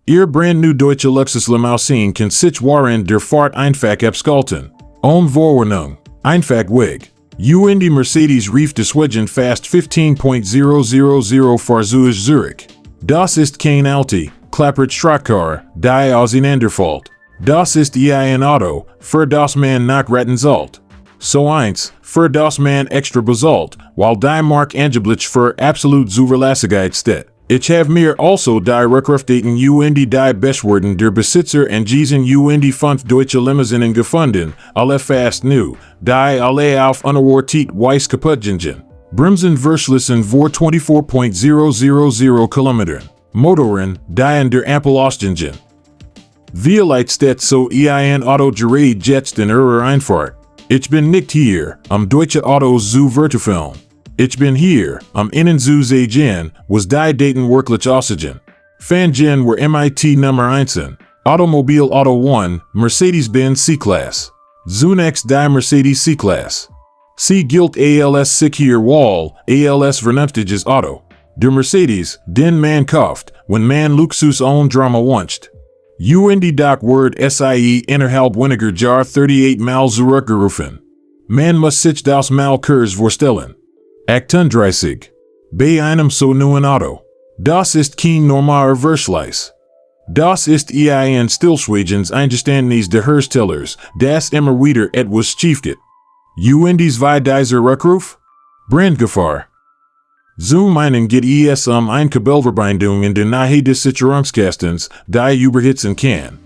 Ihr brandneue Deutsche Luxuslimousine kann sich während der Fahrt einfach abschalten. Ohne Vorwarnung. Einfach weg. Und Mercedes rief deswegen fast 15.000 Fahrzeuge Zurich. Das ist kein Auto, klappert Streitcar, die Auseinanderfallen. Das ist ein Auto, für das man nach retten sollte. So eins, für das man extra bezahlt, weil die Mark angeblich für absolut Zuverlässigkeit steht. Ich habe mir also die Rückrufdaten und die Beschwerden der Besitzer angewiesen und fünf Deutsche Limousinen gefunden, alle fast neu, die alle auf unerwartet Weise kaputtgehen. Bremsen verschlossen vor 24.000 Kilometern. Motoren, die in der Ampel ausstehen. Vielleicht steht so ein Auto gerade jetzt in eurer Einfahrt. Ich bin nicht hier, deutsche Autos zu verteufeln. Ich bin hier, Ihnen zu sagen, was die Daten wirklich aussehen. Fangen wir mit Nummer 1 an. Automobil Auto 1, Mercedes-Benz C-Klasse. Zunächst die Mercedes C-Klasse. Sie gilt als sicher weil als vernünftiges Auto. Der Mercedes, den man kauft, wenn man Luxus ohne Drama wünscht. Und die Word SIE innerhalb weniger Jahr 38 Mal zurückgerufen. Man muss sich das mal kurz vorstellen. 38. Bei einem so neuen Auto. Das ist kein normaler Verschleiß. Das ist ein stillschweigens Eingeständnis der Herstellers, das immer wieder etwas schief geht. Und wie dieser Rückruf? Brandgefahr. Zu meinen geht es eine Kabelverbindung in der Nähe des Sicherungskastens, die überhitzen kann.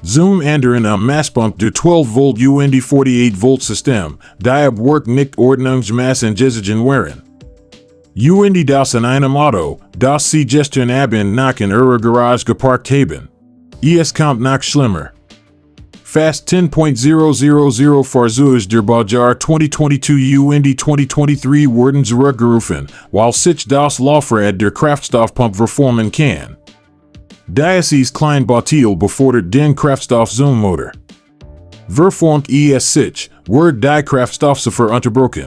Zum anderen Masspunkt der 12 Volt und 48 Volt System, die ab Werk nicht ordnungsmäßig gesichert waren. Und das in einem Auto, das Sie gestern Abend nach in eurer Garage geparkt haben. Es kommt noch schlimmer. Fast 10.000 Fahrzeuge der Baujahr 2022 und 2023 wurden zurückgerufen, weil sich das Laufrad der Kraftstoffpump verformen kann. Dieses kleine Bauteil befördert den Kraftstoffzoommotor. Verformt sich, wird die Kraftstoffzufuhr unterbrochen.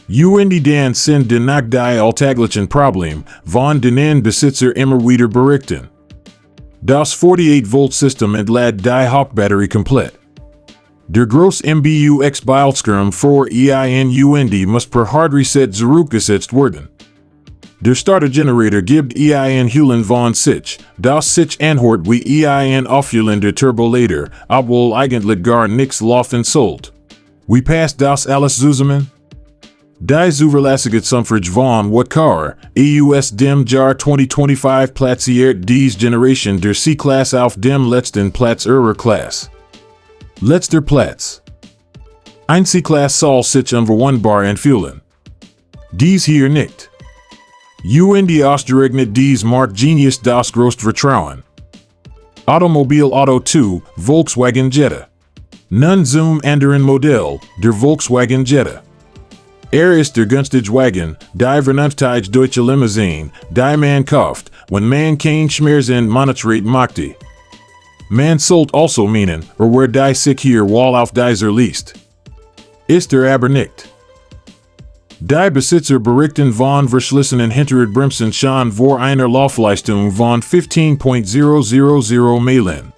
Und dann sind danach die alltäglichen Probleme, von denen Besitzer immer wieder berichten. Das 48-Volt-System entlädt die Hauptbatterie komplett. Der große MBUX-Bildschirm vor und muss per Hard Reset zurückgesetzt werden. Der Starter-Generator gibt Hühlen von sich, das sich anhört wie ein auffüllender Turbolader, obwohl eigentlich gar nichts laufen sollte. Wie passt das alles zusammen? Die Zuverlässigkeit Umfrage von what car, aus dem Jahr 2025 platziert diese Generation der C-Klasse auf dem letzten Platz ihrer Klasse. Letzter Platz. Ein C-Klasse soll sich unverwundbar anfühlen. Dies hier nicht. Und ausgerechnet dies Mark Genius das größte Vertrauen. Automobil Auto 2, Volkswagen Jetta. Nun zum anderen Modell, der Volkswagen Jetta. Ist der günstige Wagen, die vernünftige Deutsche Limousine, die man kauft, wenn man kein Schmerzen monetariert möchte. Man sollte also meinen, wer die sicher weil auf dieser Liste. Ist aber nicht. Die Besitzer berichten von verschlissenen Hinterradbremsen schon vor einer Laufleistung von 15.000 Meilen.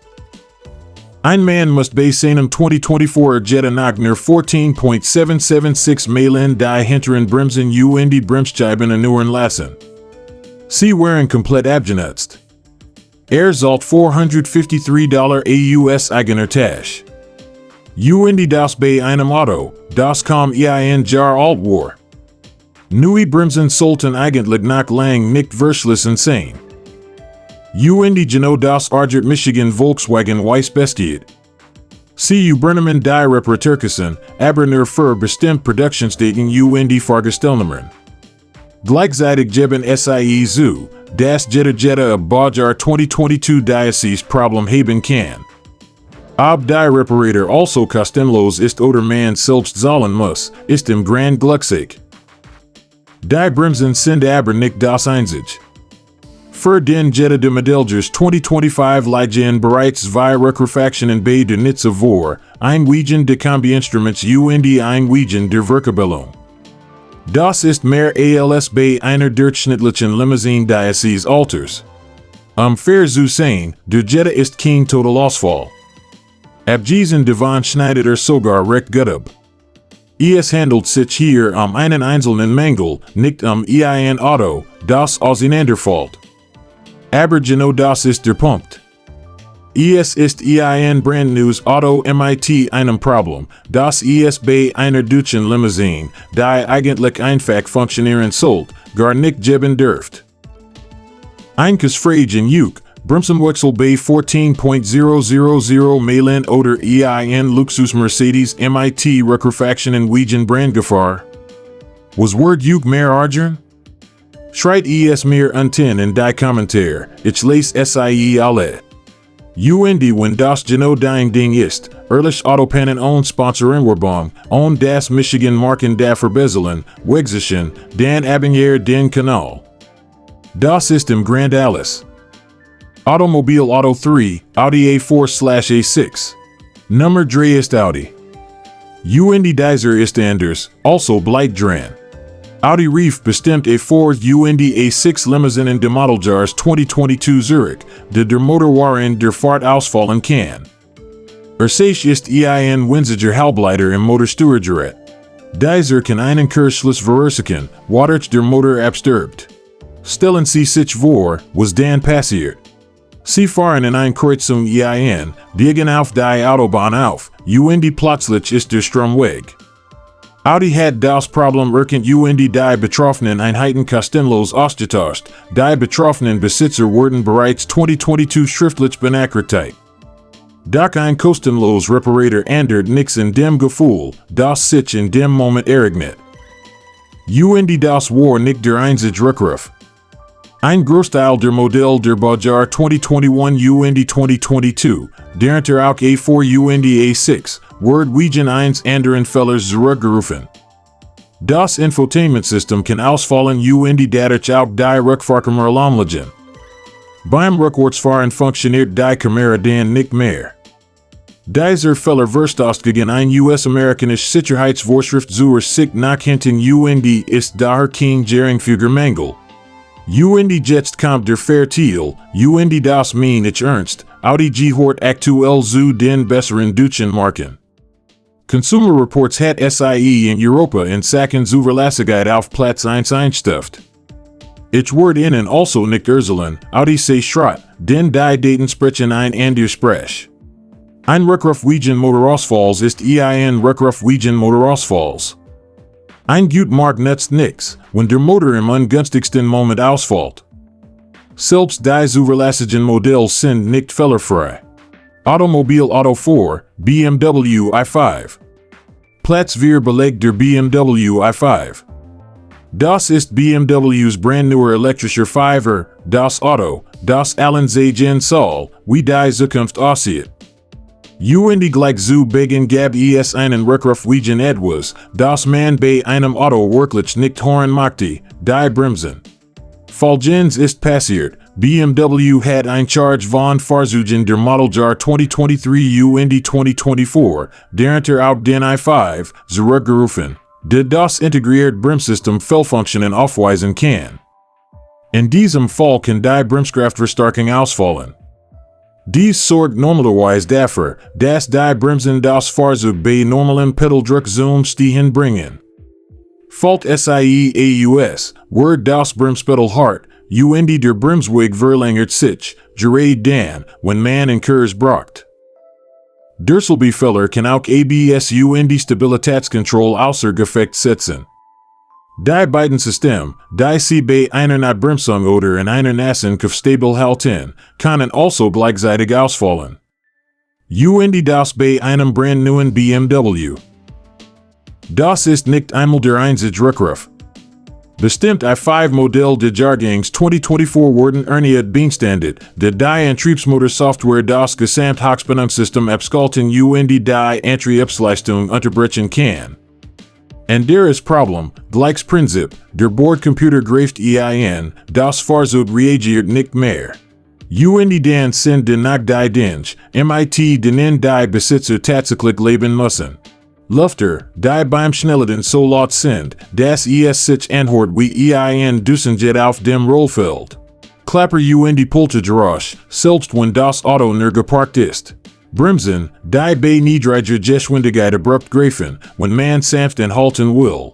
Ein Mann muss bei seinem 2024 Jetta nach nur 14.776 Meilen die hinteren Bremsen und die Bremsscheiben erneuern lassen. Sie waren komplett abgenutzt. Sollte $453 aus eigener Tasche. Und das bei einem Auto, das kam ein Jahr alt war. Neue Bremsen sollten eigentlich noch lang nicht verschlissen sein. Und genau das Argent Michigan Volkswagen Weiss bestiert. Sie übernehmen die Reparaturkosten, aber nur für bestimmt Produktionsdaten und Fahrgestellnummern. Gleichzeitig geben SIE zu, dass Jetta ab Baujahr 2022 dieses Problem haben kann. Ob die Reparatur also kostenlos ist oder man selbst zahlen muss, ist im Grand Glücksig. Die Bremsen sind aber nicht das einzige. Für den Jetta de Modellers 2025 liegen bereits zwei Rückrufaktionen bei der Nutzer vor, Einweigen de Kombi-Instruments und Einweigen der Verkabelung. Das ist mehr als bei einer durchschnittlichen Limousine dieses Alters. Fair zu sein, der Jetta ist kein total Ausfall. Abgesehen davon schneidet sogar recht gut ab. Es handelt sich hier einen einzelnen Mangel, nicht ein Auto, das auseinanderfällt. Aber genau das ist der Punkt. Es ist ein brandneues Auto mit einem Problem, das es bei einer deutschen Limousine, die eigentlich einfach funktionieren sollte, gar nicht geben dürft. Eines Fragen Juk, Bremsenwechsel bei 14.000 Meilen oder ein Luxus Mercedes mit Rückrufaktionen wegen Brandgefahr. Was Word Juk mehr argern? Schreit es mir unten in die Kommentare, ich lese sie alle. Wenn das genau dein Ding ist, ehrlich Autopannen und Sponsorenwerbung, und das Michigan Marken der Verbesserung, wegsichen, dann abonniere den Kanal. Das ist im Grand alles. Automobil Auto 3, Audi A4/A6. Nummer 3 ist Audi. Dieser ist anders, also bleibt dran. Audi rief bestimmt A4 A6 Limousinen de Modeljahres 2022 Zurich, der Motor waren der Fahrt ausfallen kann. Sich ist ein winziger Halbleiter im Motorsteuergerät. Dieser kann einen Kurzschluss verursachen, wodurch der Motor abstirbt. Stellen Sie sich vor, was dann passiert. Sie fahren in eine Kreuzung diegen auf die Autobahn auf, plötzlich ist der Strom weg. Audi hat das Problem erkannt die betroffenen Einheiten kostenlos ausgetauscht, die betroffenen Besitzer wurden bereits 2022 schriftlich benachrichtigt. Doch ein kostenlos Reparator ändert nichts in dem Gefühl, das sich in dem Moment ereignet. Das war nicht der einzige Rückruf. Ein Großteil der Modell der Baujahr 2021 2022, darunter auch A4 A6, wird wegen eines anderen Fehlers zurückgerufen. Das Infotainmentsystem kann ausfallen dadurch auch die Rückfahrkamera lahmlegen. Beim Rückwärtsfahren funktioniert die Kamera dann nicht mehr. Dieser Fehler verstößt gegen ein US-amerikanisches Sicherheitsvorschrift zur Sicht nach hinten ist daher kein geringfügiger Mangel. Jetzt kommt der Verteil, das mein ich ernst, Audi gehört aktuell zu den besseren deutschen Marken. Consumer Reports hat sie in Europa in Sachen Zuverlässigkeit auf Platz 1 eingestuft. Ich werde Ihnen also nicht erzählen, Audi sei Schrott, denn die Daten sprechen ein anderes Sprech. Ein Rückruf wegen Motorausfalls ist ein Rückruf wegen Motorausfalls. Ein gut Markt nützt nichts, wenn der Motor im ungünstigsten Moment ausfällt. Selbst die zuverlässigen Modelle sind nicht fehlerfrei. Automobil Auto 4, BMW i5. Platz 4 belegt der BMW i5. Das ist BMWs brandneuer elektrischer Fiver, das Auto, das allen sehen soll, wie die Zukunft aussieht. Gleich zu Beginn gab es einen Rückruf wegen etwas, das man bei einem Auto wirklich nicht hören mochte, die Bremsen. Folgendes ist passiert, BMW hat ein Charge von Fahrzeugen der Modeljahr 2023 2024, darunter auch den i5, zurückgerufen, das integriert Bremssystem Fehlfunktionen aufweisen kann. In diesem Fall kann die Bremskraftverstärkung ausfallen. Dies sorgt normalerweise dafür, dass die Bremsen das Fahrzeug bei normalem Pedeldruck zum Stehen bringen. Fällt aus, wird das Bremspedal hart, der Bremsweg verlängert sich, gerade dann, wenn man einen Kurs braucht. Fehler kann auch ABS Stabilitätskontrolle außer Gefecht setzen. Die beiden Systeme, die sie bei einer Notbremsung oder in einer Nassenkauf stabil halten, können also gleichzeitig ausfallen. Das bei einem brandneuen BMW. Das ist nicht einmal der einzige Rückruf. Bestimmt i5 Modell des Jahrgangs 2024 wurden erneut beanstandet, da die Antriebsmotorsoftware das Gesamthochspannungssystem abschalten die Antriebsleistung unterbrechen kann. Anderes Problem, gleiches Prinzip, der Bordcomputer greift das Fahrzeug reagiert nicht mehr. Dann sind nach die Dinge, denen die Besitzer tatsächlich leben müssen. Lüfter, die beim Schnelleden so laut sind, dass es sich anhört wie ein Düsenjet auf dem Rollfeld. Klapper und Pultergeräusch, selbst wenn das Auto nirgeparkt ist. Bremsen, die bei niedriger Geschwindigkeit abrupt greifen, wenn man sanft halten will.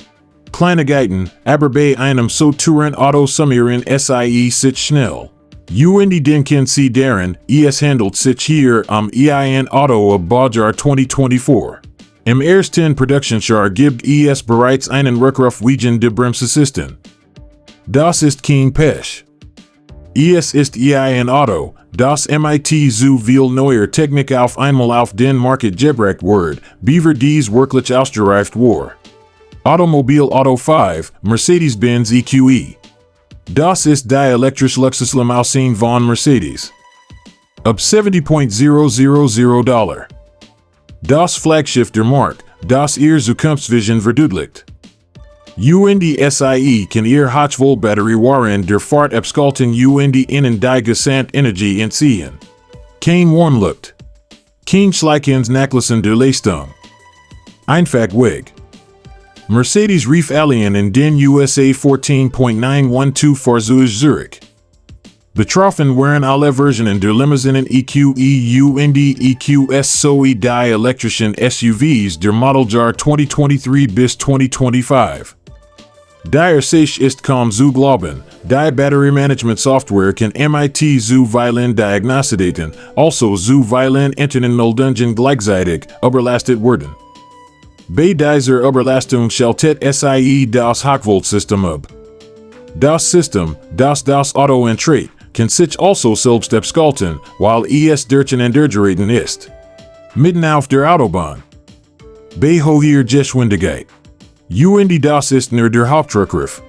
Kleinigkeiten, aber bei einem so teuren Auto summieren sie sich schnell. Und denken sie daran, es handelt sich hier ein Auto ab Baujahr 2024. Im ersten Produktionsjahr gibt es bereits einen Rückruf wegen der Bremsassisten. Das ist kein Pech. Es ist ein Auto, das mit so viel neuer Technik auf einmal auf den Markt gebracht wird, bevor dies wirklich ausgereift war. Automobil Auto 5, Mercedes-Benz EQE. Das ist die elektrische Luxuslimousine von Mercedes. Ab $70.000. Das Flaggschiff der Marke, das ihr Zukunftsvision verdeutlicht. Und sie kann ihr Hochvoltbatterie waren der Fahrt abschalten und innen die Gesamtenergie entziehen. Kein Warnlucht. Kein Schleichens Nachlassen der Leistung. Einfach weg. Mercedes rief allen in den USA 14.912 Fahrzeuge Zurich. Betroffen waren alle Versionen der Limousinen EQE und EQS sowie die elektrischen SUVs der Modeljahr 2023 bis 2025. Der sich ist kaum zu glauben, die Batteriemanagement-Software kann mit zuweilen Diagnostidaten, also zuweilen internen Meldungen gleichzeitig überlastet werden. Bei dieser Überlastung schaltet sie das Hochvoltsystem ab. Das System, das Auto entritt, kann sich also selbst abschalten, weil es durchgeraten ist. Mitten auf der Autobahn. Bei hoher Geschwindigkeit. Und das ist nur der Hauptrückruf.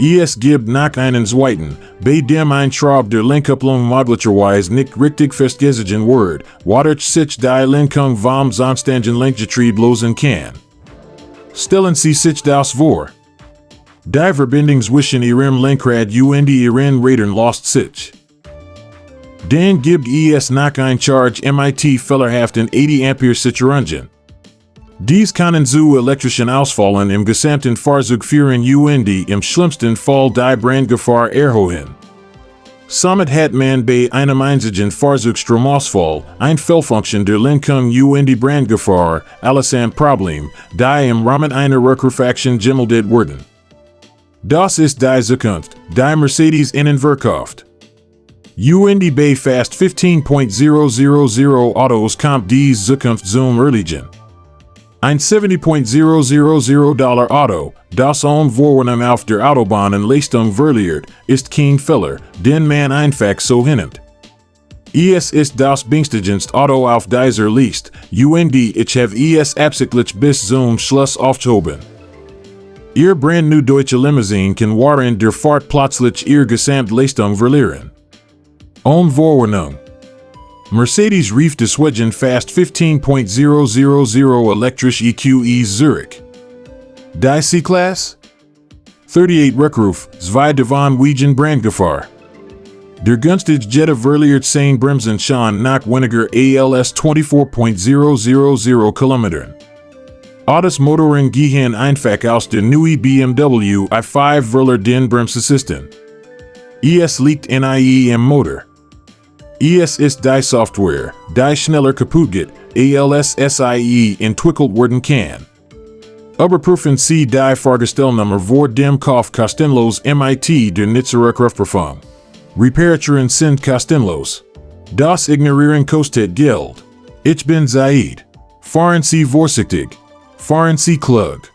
Es gibt noch einen zweiten, bei dem ein Schraub der Lenkkupplung möglicherweise nicht richtig festgesetzt wird, wodurch sich die Lenkung vom sonstigen Lenkgetriebe lösen kann. Stellen Sie sich das vor. Die Verbindung zwischen Ihrem Lenkrad und Ihren Rädern lost sich. Dann gibt es noch ein Charge mit fehlerhaften 80 Ampere Sicherungen. Dies können zu elektrischen Ausfallen im gesamten Fahrzeug führen und im schlimmsten Fall die Brandgefahr erhöhen. Somit hat man bei einem einzigen Fahrzeugstromausfall ein Fehlfunktion der Lenkung und die Brandgefahr, alles ein Problem, die im Rahmen einer Rückrufaktion gemeldet werden. Das ist die Zukunft, die Mercedes innen verkauft. Und bei fast 15.000 Autos kommt die Zukunft zum Erliegen. Ein $70.000 Auto, das ohne Vorwarnung auf der Autobahn in Leistung verliert, ist kein Fehler, den man einfach so hinnimmt. Es ist das günstigste Auto auf dieser Liste, und ich habe es absichtlich bis zum Schluss aufgehoben. Ihr brandneue Deutsche Limousine kann während der Fahrt plötzlich ihre Gesamtleistung verlieren. Ohne Vorwarnung. Mercedes rief deswegen fast 15.000 elektrisch EQE Zurich. Die C-Klasse? 38 Rückruf, 2 davon wegen Brandgefahr. Der günstige Jetta verliert seine Bremsen schon nach weniger als 24.000 Kilometern. Autos Motoren gehen einfach aus der neue BMW i5 verliert den Bremsassisten. Es liegt in im Motor. Es ist die Software, die schneller kaputtgeht, als sie entwickelt werden kann. Überprüfen Sie die Fahrgestellnummer vor dem Kauf kostenlos mit der Nutzerrückrufprüfung. Reparaturen sind kostenlos. Das Ignorieren kostet Geld. Ich bin Said. Fahren Sie vorsichtig. Fahren Sie klug.